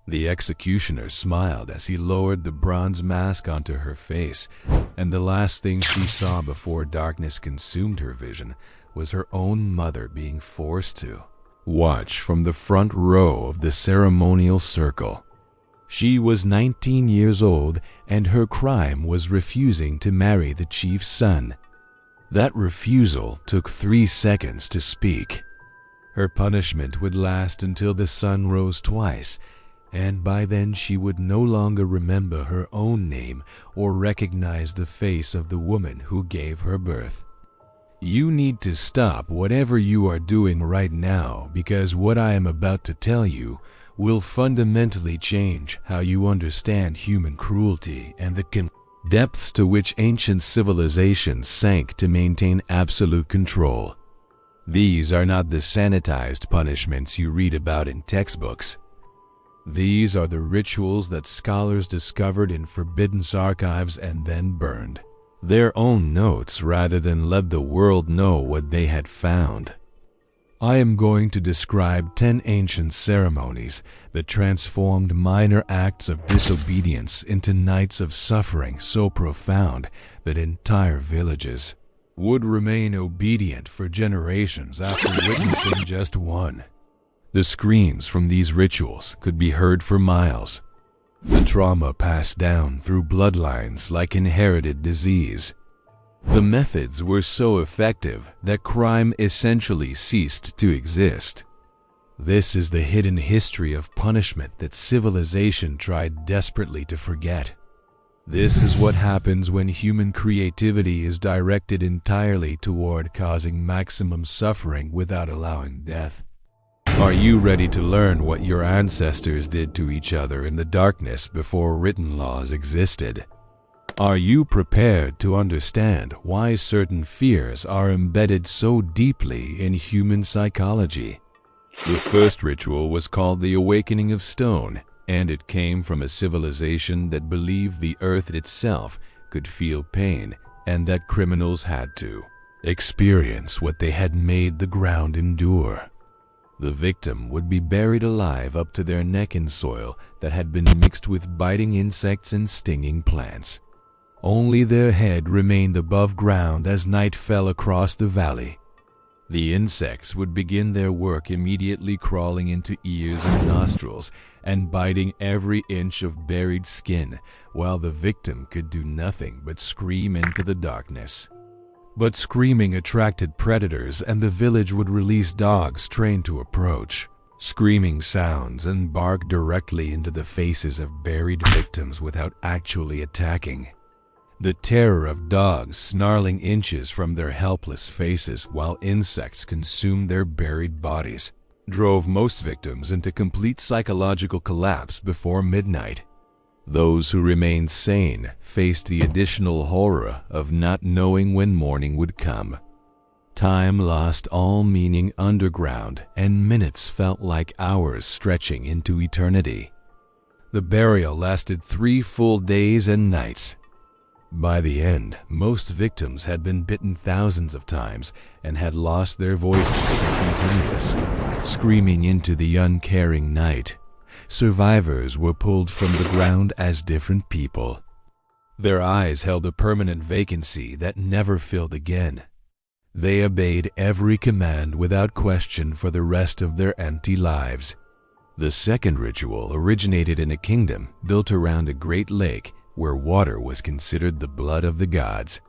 The executioner smiled as he lowered the bronze mask onto her face, and the last thing she saw before darkness consumed her vision was her own mother being forced to watch from the front row of the ceremonial circle. She was 19 years old, and her crime was refusing to marry the chief's son. That refusal took 3 seconds to speak. Her punishment would last until the sun rose twice, and by then she would no longer remember her own name or recognize the face of the woman who gave her birth. You need to stop whatever you are doing right now, because what I am about to tell you will fundamentally change how you understand human cruelty and the depths to which ancient civilizations sank to maintain absolute control. These are not the sanitized punishments you read about in textbooks. These are the rituals that scholars discovered in forbidden archives and then burned. Their own notes rather than let the world know what they had found. I am going to describe 10 ancient ceremonies that transformed minor acts of disobedience into nights of suffering so profound that entire villages would remain obedient for generations after witnessing just one. The screams from these rituals could be heard for miles. The trauma passed down through bloodlines like inherited disease. The methods were so effective that crime essentially ceased to exist. This is the hidden history of punishment that civilization tried desperately to forget. This is what happens when human creativity is directed entirely toward causing maximum suffering without allowing death. Are you ready to learn what your ancestors did to each other in the darkness before written laws existed? Are you prepared to understand why certain fears are embedded so deeply in human psychology? The first ritual was called the Awakening of Stone, and it came from a civilization that believed the earth itself could feel pain and that criminals had to experience what they had made the ground endure. The victim would be buried alive up to their neck in soil that had been mixed with biting insects and stinging plants. Only their head remained above ground as night fell across the valley. The insects would begin their work immediately, crawling into ears and nostrils and biting every inch of buried skin, while the victim could do nothing but scream into the darkness. But screaming attracted predators, and the village would release dogs trained to approach, screaming sounds and bark directly into the faces of buried victims without actually attacking. The terror of dogs snarling inches from their helpless faces while insects consumed their buried bodies drove most victims into complete psychological collapse before midnight. Those who remained sane faced the additional horror of not knowing when morning would come. Time lost all meaning underground, and minutes felt like hours stretching into eternity. The burial lasted 3 full days and nights. By the end, most victims had been bitten thousands of times and had lost their voices continuous, screaming into the uncaring night. Survivors were pulled from the ground as different people. Their eyes held a permanent vacancy that never filled again. They obeyed every command without question for the rest of their empty lives. The second ritual originated in a kingdom built around a great lake where water was considered the blood of the gods.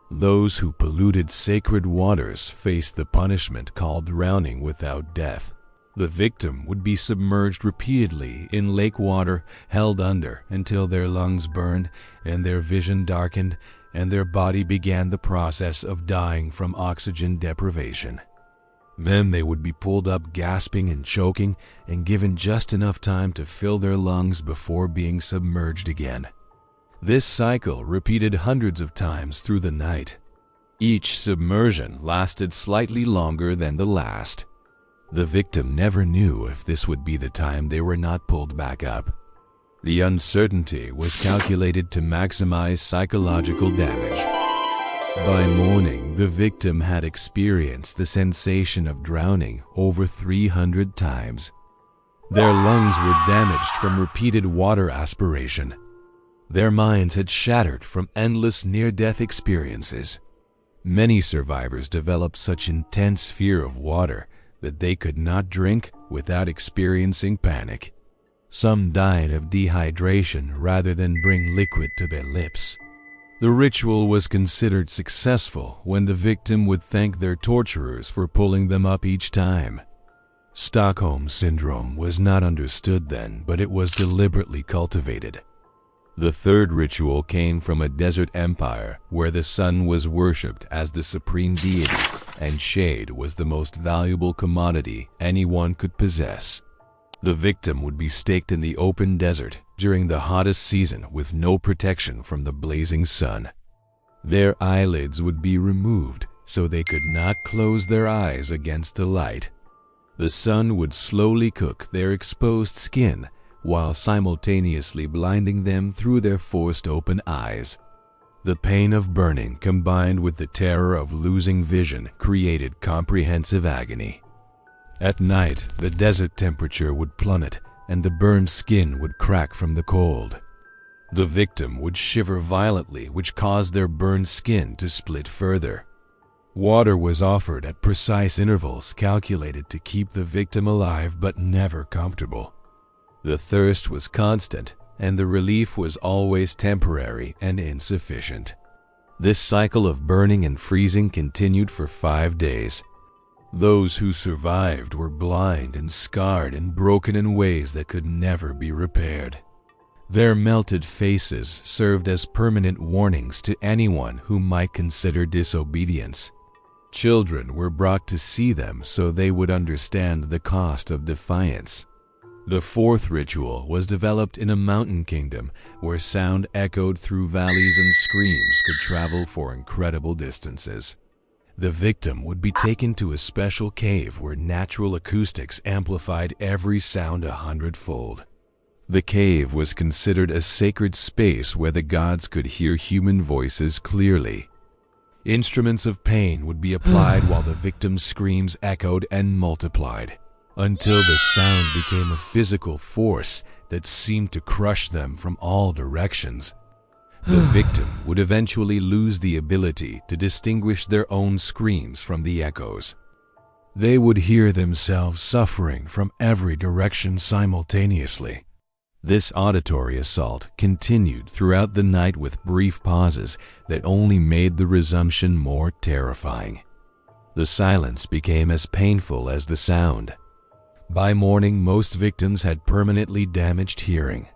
Those who polluted sacred waters faced the punishment called drowning without death. The victim would be submerged repeatedly in lake water, held under until their lungs burned and their vision darkened, and their body began the process of dying from oxygen deprivation. Then they would be pulled up gasping and choking and given just enough time to fill their lungs before being submerged again. This cycle repeated hundreds of times through the night. Each submersion lasted slightly longer than the last. The victim never knew if this would be the time they were not pulled back up. The uncertainty was calculated to maximize psychological damage. By morning, the victim had experienced the sensation of drowning over 300 times. Their lungs were damaged from repeated water aspiration. Their minds had shattered from endless near-death experiences. Many survivors developed such intense fear of water that they could not drink without experiencing panic. Some died of dehydration rather than bring liquid to their lips. The ritual was considered successful when the victim would thank their torturers for pulling them up each time. Stockholm Syndrome was not understood then, but it was deliberately cultivated. The third ritual came from a desert empire where the sun was worshipped as the supreme deity and shade was the most valuable commodity anyone could possess. The victim would be staked in the open desert during the hottest season with no protection from the blazing sun. Their eyelids would be removed so they could not close their eyes against the light. The sun would slowly cook their exposed skin while simultaneously blinding them through their forced open eyes. The pain of burning combined with the terror of losing vision created comprehensive agony. At night, the desert temperature would plummet and the burned skin would crack from the cold. The victim would shiver violently, which caused their burned skin to split further. Water was offered at precise intervals calculated to keep the victim alive but never comfortable. The thirst was constant, and the relief was always temporary and insufficient. This cycle of burning and freezing continued for 5 days. Those who survived were blind and scarred and broken in ways that could never be repaired. Their melted faces served as permanent warnings to anyone who might consider disobedience. Children were brought to see them so they would understand the cost of defiance. The fourth ritual was developed in a mountain kingdom where sound echoed through valleys and screams could travel for incredible distances. The victim would be taken to a special cave where natural acoustics amplified every sound 100-fold. The cave was considered a sacred space where the gods could hear human voices clearly. Instruments of pain would be applied while the victim's screams echoed and multiplied, until the sound became a physical force that seemed to crush them from all directions. The victim would eventually lose the ability to distinguish their own screams from the echoes. They would hear themselves suffering from every direction simultaneously. This auditory assault continued throughout the night with brief pauses that only made the resumption more terrifying. The silence became as painful as the sound. By morning, most victims had permanently damaged hearing.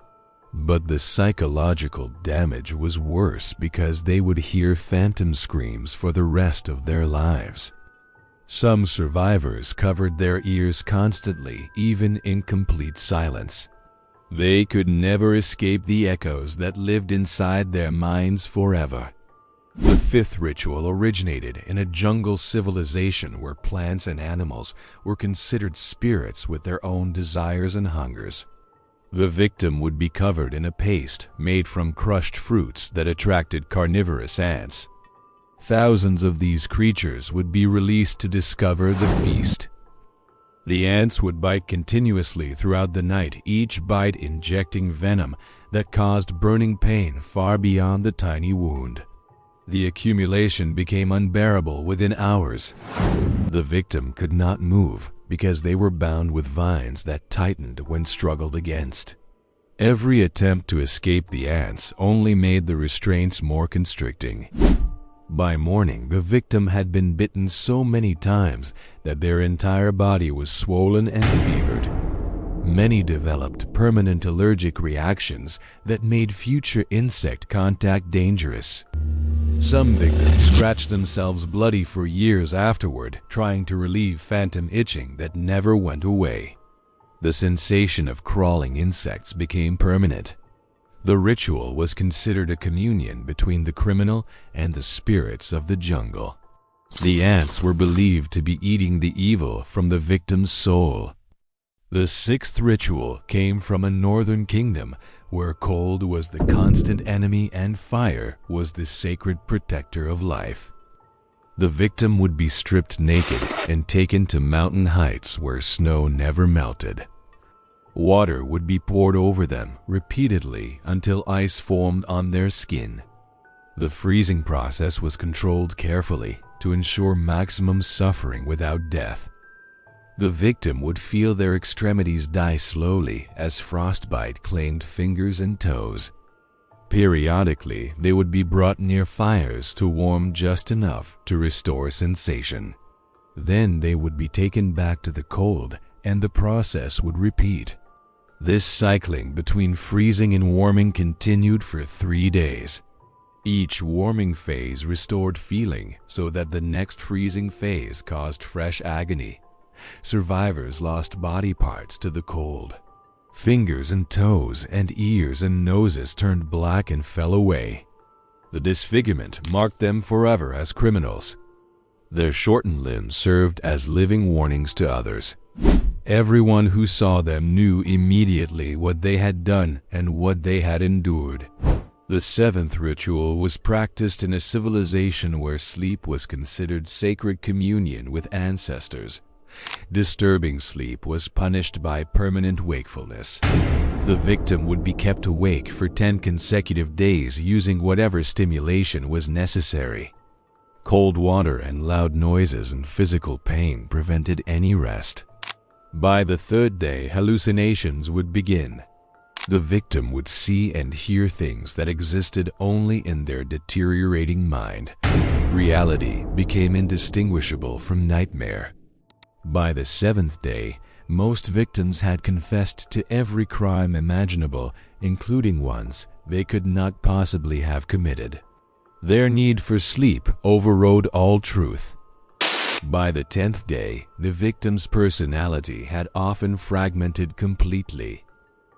But the psychological damage was worse because they would hear phantom screams for the rest of their lives. Some survivors covered their ears constantly, even in complete silence. They could never escape the echoes that lived inside their minds forever. The fifth ritual originated in a jungle civilization where plants and animals were considered spirits with their own desires and hungers. The victim would be covered in a paste made from crushed fruits that attracted carnivorous ants. Thousands of these creatures would be released to discover the feast. The ants would bite continuously throughout the night, each bite injecting venom that caused burning pain far beyond the tiny wound. The accumulation became unbearable within hours. The victim could not move because they were bound with vines that tightened when struggled against. Every attempt to escape the ants only made the restraints more constricting. By morning, the victim had been bitten so many times that their entire body was swollen and fevered. Many developed permanent allergic reactions that made future insect contact dangerous. Some victims scratched themselves bloody for years afterward, trying to relieve phantom itching that never went away. The sensation of crawling insects became permanent. The ritual was considered a communion between the criminal and the spirits of the jungle. The ants were believed to be eating the evil from the victim's soul. The sixth ritual came from a northern kingdom where cold was the constant enemy and fire was the sacred protector of life. The victim would be stripped naked and taken to mountain heights where snow never melted. Water would be poured over them repeatedly until ice formed on their skin. The freezing process was controlled carefully to ensure maximum suffering without death. The victim would feel their extremities die slowly as frostbite claimed fingers and toes. Periodically, they would be brought near fires to warm just enough to restore sensation. Then they would be taken back to the cold, and the process would repeat. This cycling between freezing and warming continued for 3 days. Each warming phase restored feeling so that the next freezing phase caused fresh agony. Survivors lost body parts to the cold. Fingers and toes and ears and noses turned black and fell away. The disfigurement marked them forever as criminals. Their shortened limbs served as living warnings to others. Everyone who saw them knew immediately what they had done and what they had endured. The seventh ritual was practiced in a civilization where sleep was considered sacred communion with ancestors. Disturbing sleep was punished by permanent wakefulness. The victim would be kept awake for 10 consecutive days using whatever stimulation was necessary. Cold water and loud noises and physical pain prevented any rest. By the 3rd day, hallucinations would begin. The victim would see and hear things that existed only in their deteriorating mind. Reality became indistinguishable from nightmare. By the 7th day, most victims had confessed to every crime imaginable, including ones they could not possibly have committed. Their need for sleep overrode all truth. By the 10th day, the victim's personality had often fragmented completely.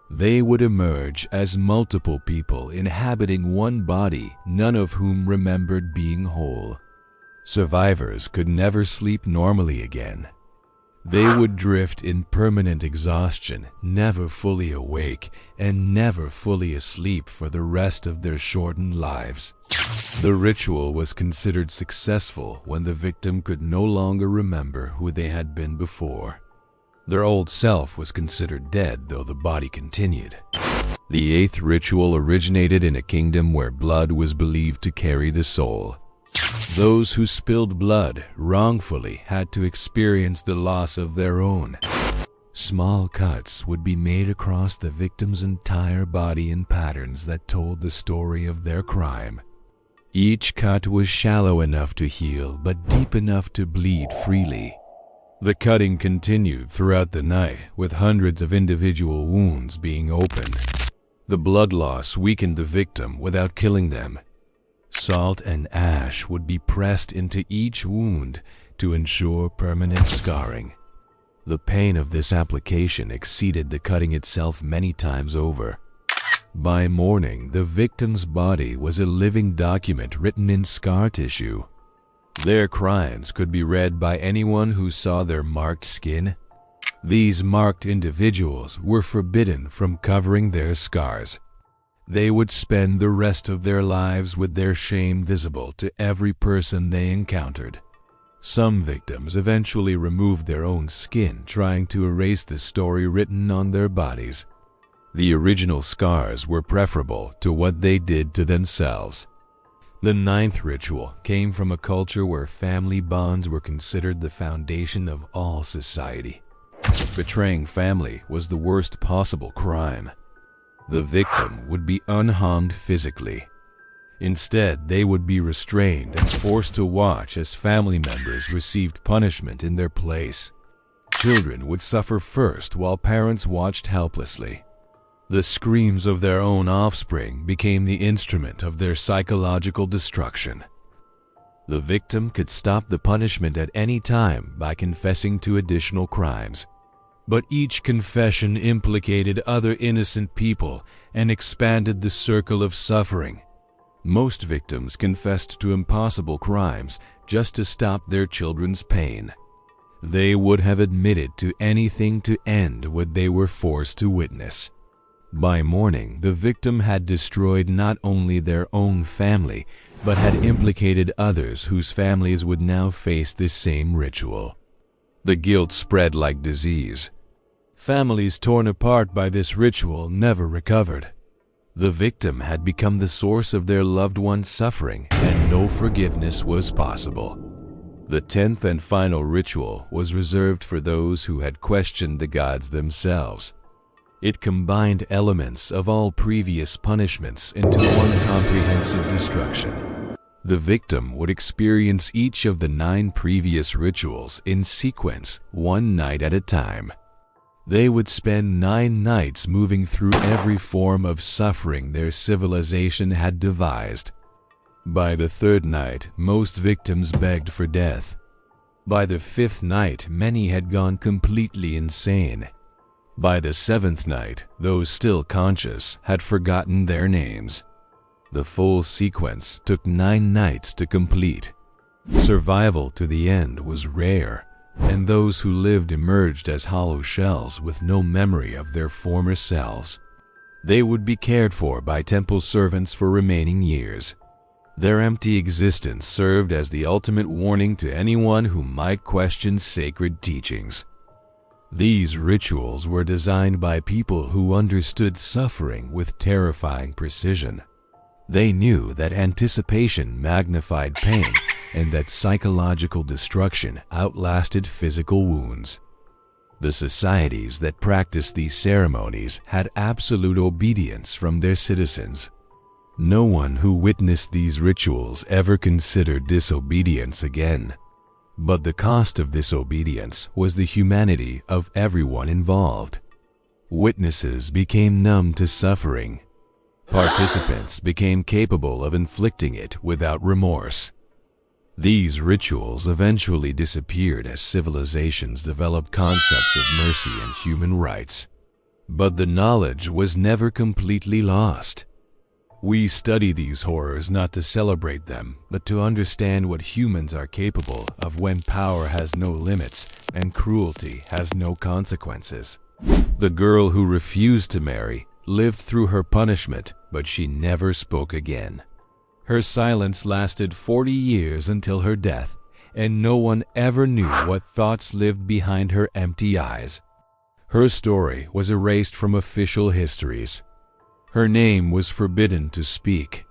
They would emerge as multiple people inhabiting one body, none of whom remembered being whole. Survivors could never sleep normally again. They would drift in permanent exhaustion, never fully awake, and never fully asleep for the rest of their shortened lives. The ritual was considered successful when the victim could no longer remember who they had been before. Their old self was considered dead, though the body continued. The 8th ritual originated in a kingdom where blood was believed to carry the soul. Those who spilled blood wrongfully had to experience the loss of their own. Small cuts would be made across the victim's entire body in patterns that told the story of their crime. Each cut was shallow enough to heal, but deep enough to bleed freely. The cutting continued throughout the night, with hundreds of individual wounds being opened. The blood loss weakened the victim without killing them. Salt and ash would be pressed into each wound to ensure permanent scarring. The pain of this application exceeded the cutting itself many times over. By morning, the victim's body was a living document written in scar tissue. Their crimes could be read by anyone who saw their marked skin. These marked individuals were forbidden from covering their scars. They would spend the rest of their lives with their shame visible to every person they encountered. Some victims eventually removed their own skin, trying to erase the story written on their bodies. The original scars were preferable to what they did to themselves. The 9th ritual came from a culture where family bonds were considered the foundation of all society. Betraying family was the worst possible crime. The victim would be unharmed physically. Instead, they would be restrained and forced to watch as family members received punishment in their place. Children would suffer first while parents watched helplessly. The screams of their own offspring became the instrument of their psychological destruction. The victim could stop the punishment at any time by confessing to additional crimes. But each confession implicated other innocent people and expanded the circle of suffering. Most victims confessed to impossible crimes just to stop their children's pain. They would have admitted to anything to end what they were forced to witness. By morning, the victim had destroyed not only their own family, but had implicated others whose families would now face this same ritual. The guilt spread like disease. Families torn apart by this ritual never recovered. The victim had become the source of their loved one's suffering, and no forgiveness was possible. The 10th and final ritual was reserved for those who had questioned the gods themselves. It combined elements of all previous punishments into one comprehensive destruction. The victim would experience each of the 9 previous rituals in sequence, one night at a time. They would spend 9 nights moving through every form of suffering their civilization had devised. By the 3rd night, most victims begged for death. By the 5th night, many had gone completely insane. By the 7th night, those still conscious had forgotten their names. The full sequence took 9 nights to complete. Survival to the end was rare, and those who lived emerged as hollow shells with no memory of their former selves. They would be cared for by temple servants for remaining years. Their empty existence served as the ultimate warning to anyone who might question sacred teachings. These rituals were designed by people who understood suffering with terrifying precision. They knew that anticipation magnified pain and that psychological destruction outlasted physical wounds. The societies that practiced these ceremonies had absolute obedience from their citizens. No one who witnessed these rituals ever considered disobedience again. But the cost of disobedience was the humanity of everyone involved. Witnesses became numb to suffering. Participants became capable of inflicting it without remorse. These rituals eventually disappeared as civilizations developed concepts of mercy and human rights. But the knowledge was never completely lost. We study these horrors not to celebrate them, but to understand what humans are capable of when power has no limits and cruelty has no consequences. The girl who refused to marry lived through her punishment, but she never spoke again. Her silence lasted 40 years until her death, and no one ever knew what thoughts lived behind her empty eyes. Her story was erased from official histories. Her name was forbidden to speak,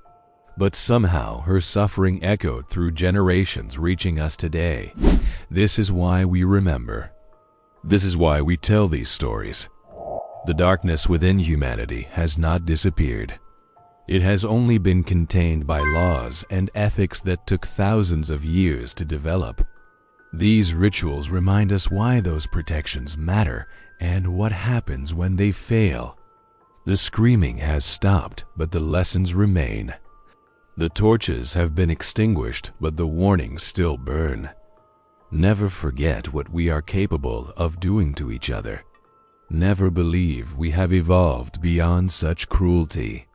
but somehow her suffering echoed through generations, reaching us today. This is why we remember. This is why we tell these stories. The darkness within humanity has not disappeared. It has only been contained by laws and ethics that took thousands of years to develop. These rituals remind us why those protections matter and what happens when they fail. The screaming has stopped, but the lessons remain. The torches have been extinguished, but the warnings still burn. Never forget what we are capable of doing to each other. Never believe we have evolved beyond such cruelty.